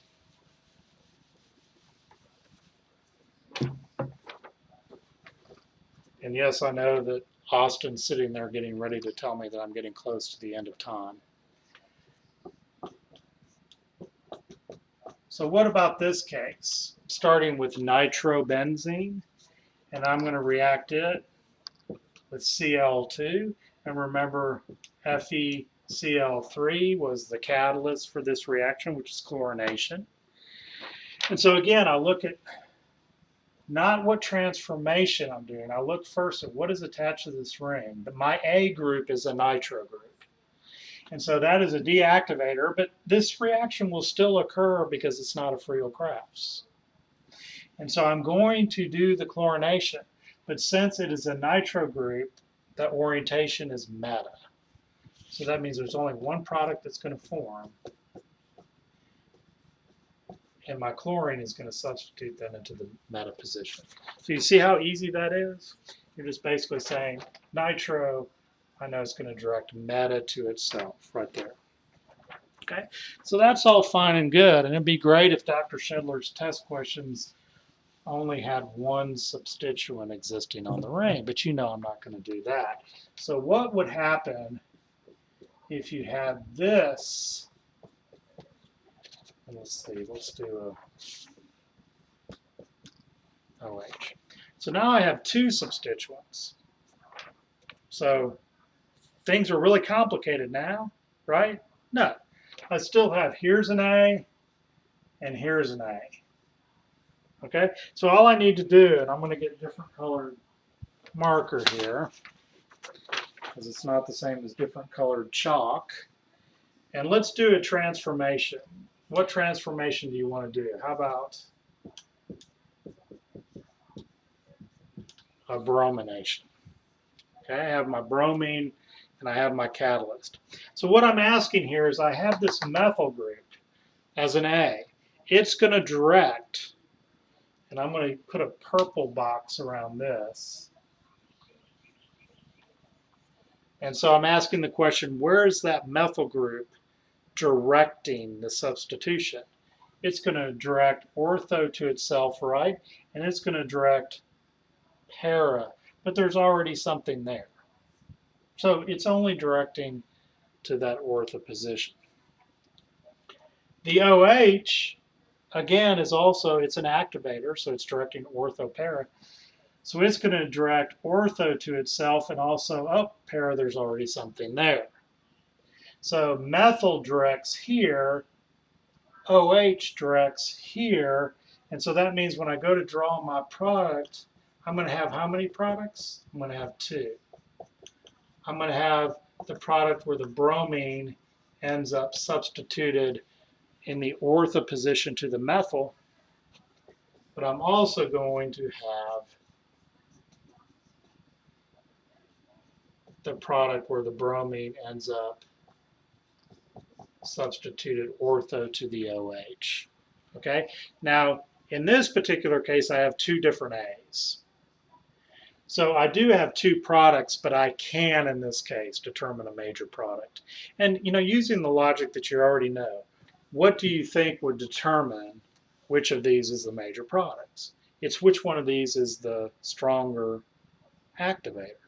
And yes, I know that Austin's sitting there getting ready to tell me that I'm getting close to the end of time. So what about this case? Starting with nitrobenzene, and I'm going to react it with Cl2. And remember, FeCl3 was the catalyst for this reaction, which is chlorination. And so again, I look at not what transformation I'm doing. I look first at what is attached to this ring. But my A group is a nitro group. And so that is a deactivator, but this reaction will still occur because it's not a Friedel-Crafts. And so I'm going to do the chlorination, but since it is a nitro group, that orientation is meta. So that means there's only one product that's going to form, and my chlorine is going to substitute then into the meta position. So you see how easy that is? You're just basically saying nitro, I know it's going to direct meta to itself right there. Okay, so that's all fine and good, and it'd be great if Dr. Schindler's test questions only had one substituent existing on the ring, but you know I'm not going to do that. So what would happen if you had this? Let's see, let's do a OH. So now I have two substituents. So things are really complicated now, right? No. I still have, here's an A, and here's an A. Okay, so all I need to do, and I'm going to get a different colored marker here, because it's not the same as different colored chalk. And let's do a transformation. What transformation do you want to do? How about a bromination? Okay, I have my bromine and I have my catalyst. So what I'm asking here is I have this methyl group as an A. It's going to direct, and I'm going to put a purple box around this. And so I'm asking the question, where is that methyl group directing the substitution? It's going to direct ortho to itself, right? And it's going to direct para, but there's already something there. So it's only directing to that ortho position. The OH, again, is also, it's an activator, so it's directing ortho para. So it's going to direct ortho to itself and also, oh, para, there's already something there. So methyl directs here, OH directs here, and so that means when I go to draw my product, I'm going to have how many products? I'm going to have two. I'm going to have the product where the bromine ends up substituted in the ortho position to the methyl, but I'm also going to have the product where the bromine ends up substituted ortho to the OH. Okay, now in this particular case, I have two different A's. So I do have two products, but I can, in this case, determine a major product. And, using the logic that you already know, what do you think would determine which of these is the major products? It's which one of these is the stronger activator,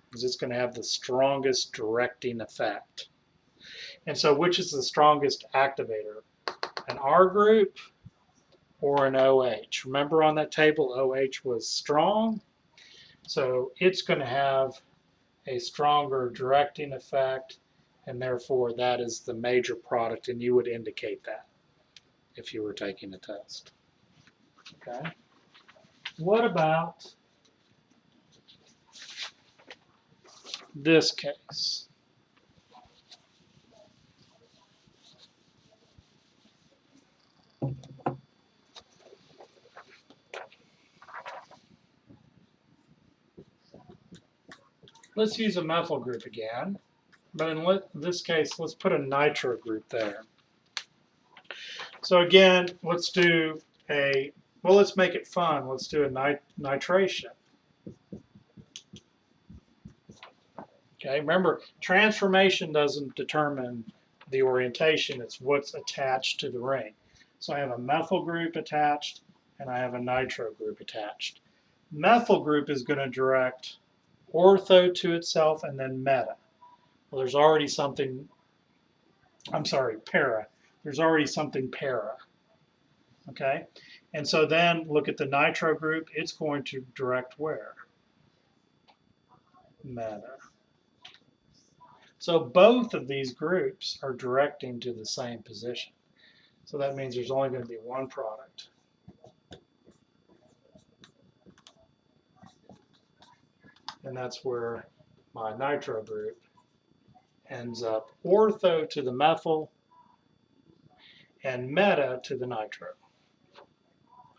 because it's going to have the strongest directing effect. And so which is the strongest activator? An R group or an OH? Remember on that table, OH was strong. So it's going to have a stronger directing effect, and therefore that is the major product, and you would indicate that if you were taking a test. Okay. What about this case? Let's use a methyl group again, but in this case, let's put a nitro group there. So again, let's do let's make it fun. Let's do a nitration. Okay, remember, transformation doesn't determine the orientation, it's what's attached to the ring. So I have a methyl group attached, and I have a nitro group attached. Methyl group is going to direct ortho to itself and then meta. Well, there's already something, para. There's already something para. Okay? And so then look at the nitro group, it's going to direct where? Meta. So both of these groups are directing to the same position. So that means there's only going to be one product. And that's where my nitro group ends up ortho to the methyl and meta to the nitro.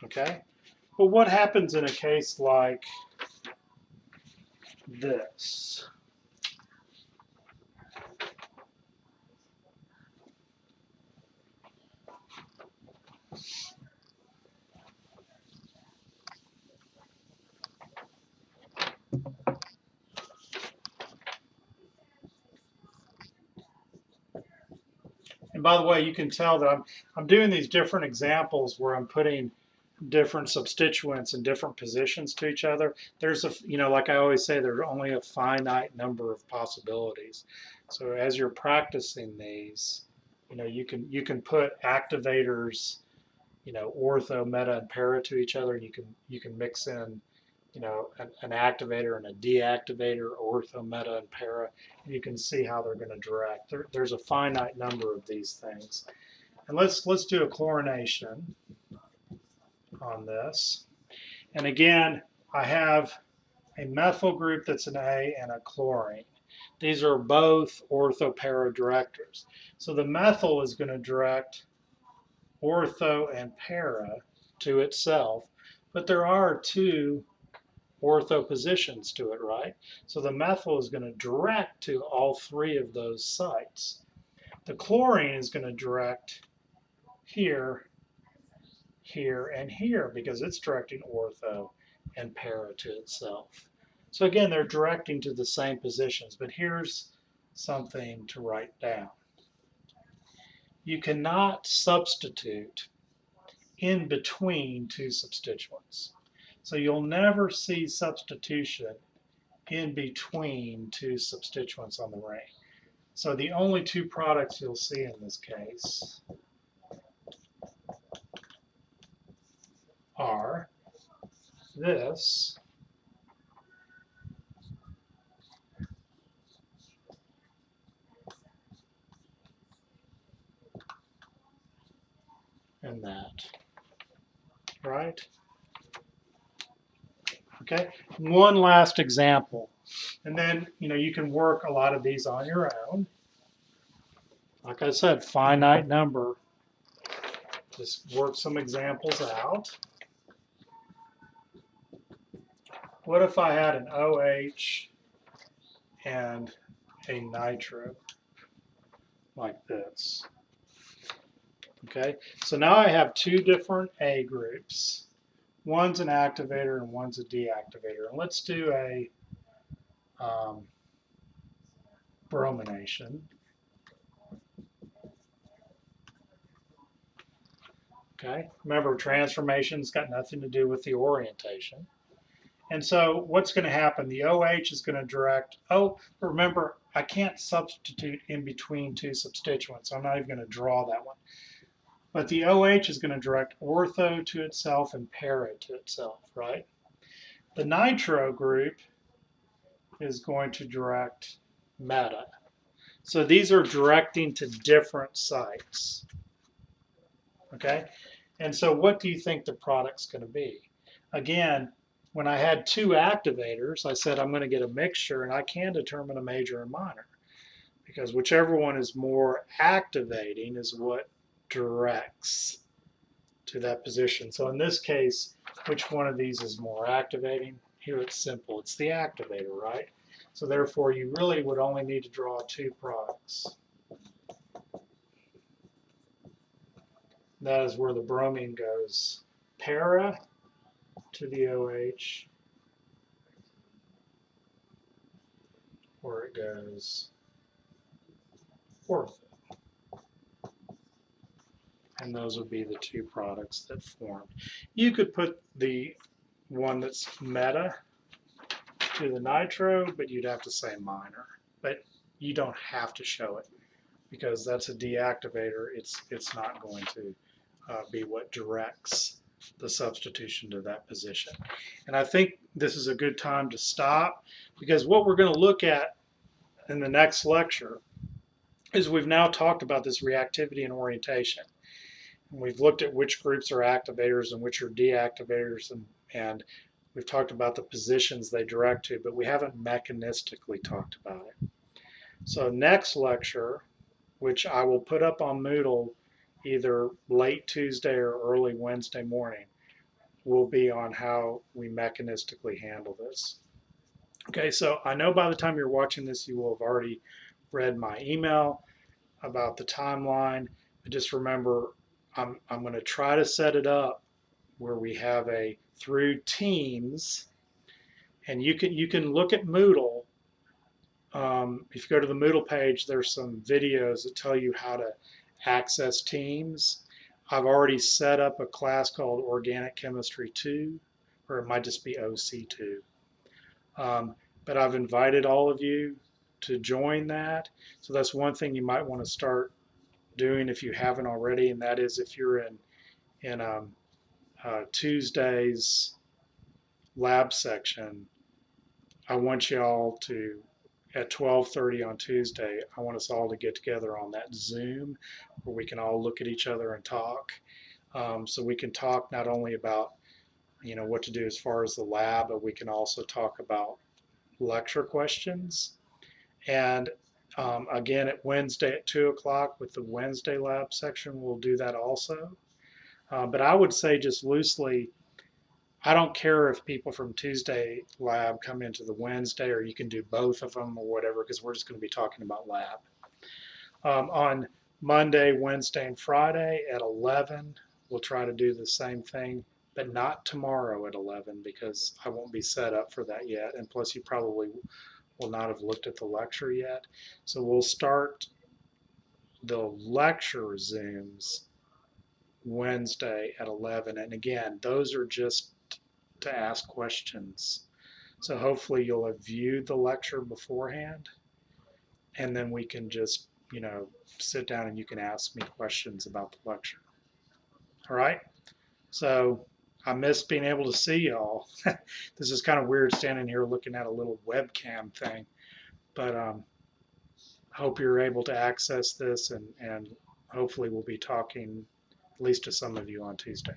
Okay? But what happens in a case like this? And by the way, you can tell that I'm doing these different examples where I'm putting different substituents in different positions to each other. There's like I always say, there's only a finite number of possibilities. So as you're practicing these, you can put activators, ortho, meta, and para to each other, and you can mix in, an activator and a deactivator, ortho, meta, and para. And you can see how they're going to direct. There's a finite number of these things. And let's do a chlorination on this. And again, I have a methyl group that's an A and a chlorine. These are both ortho-para directors. So the methyl is going to direct ortho and para to itself, but there are two ortho positions to it, right? So the methyl is going to direct to all three of those sites. The chlorine is going to direct here, here, and here because it's directing ortho and para to itself. So again, they're directing to the same positions, but here's something to write down. You cannot substitute in between two substituents. So you'll never see substitution in between two substituents on the ring. So the only two products you'll see in this case are this and that, right? Okay, one last example. And then, you can work a lot of these on your own. Like I said, finite number. Just work some examples out. What if I had an OH and a nitro? like this. Okay, so now I have two different A groups. One's an activator and one's a deactivator. And let's do a bromination. Okay, remember transformation's got nothing to do with the orientation. And so what's going to happen? The OH is going to direct, oh, remember, I can't substitute in between two substituents. So I'm not even going to draw that one. But the OH is going to direct ortho to itself and para to itself, right? The nitro group is going to direct meta. So these are directing to different sites. Okay? And so what do you think the product's going to be? Again, when I had two activators, I said I'm going to get a mixture, and I can determine a major and minor. Because whichever one is more activating is what directs to that position. So in this case, which one of these is more activating? Here it's simple. It's the activator, right? So therefore, you really would only need to draw two products. That is where the bromine goes para to the OH, or it goes ortho. And those would be the two products that formed. You could put the one that's meta to the nitro, but you'd have to say minor. But you don't have to show it because that's a deactivator. It's not going to be what directs the substitution to that position. And I think this is a good time to stop, because what we're going to look at in the next lecture is we've now talked about this reactivity and orientation. And we've looked at which groups are activators and which are deactivators, and we've talked about the positions they direct to, but we haven't mechanistically talked about it. So next lecture, which I will put up on Moodle either late Tuesday or early Wednesday morning, will be on how we mechanistically handle this. Okay, so I know by the time you're watching this, you will have already read my email about the timeline, but just remember, I'm going to try to set it up where we have a through Teams, and you can look at Moodle. If you go to the Moodle page, there's some videos that tell you how to access Teams. I've already set up a class called Organic Chemistry 2, or it might just be OC2. But I've invited all of you to join that. So that's one thing you might want to start doing if you haven't already, and that is if you're in Tuesday's lab section, I want y'all to, at 12:30 on Tuesday, I want us all to get together on that Zoom where we can all look at each other and talk. So we can talk not only about what to do as far as the lab, but we can also talk about lecture questions. And again, at Wednesday at 2 o'clock with the Wednesday lab section, we'll do that also. But I would say just loosely, I don't care if people from Tuesday lab come into the Wednesday, or you can do both of them or whatever, because we're just going to be talking about lab. On Monday, Wednesday, and Friday at 11, we'll try to do the same thing, but not tomorrow at 11, because I won't be set up for that yet. And plus, you probably will not have looked at the lecture yet. So we'll start the lecture Zooms Wednesday at 11. And again, those are just to ask questions. So hopefully you'll have viewed the lecture beforehand, and then we can just, sit down and you can ask me questions about the lecture. All right? So I miss being able to see y'all. This is kind of weird standing here looking at a little webcam thing, but hope you're able to access this, and hopefully we'll be talking at least to some of you on Tuesday.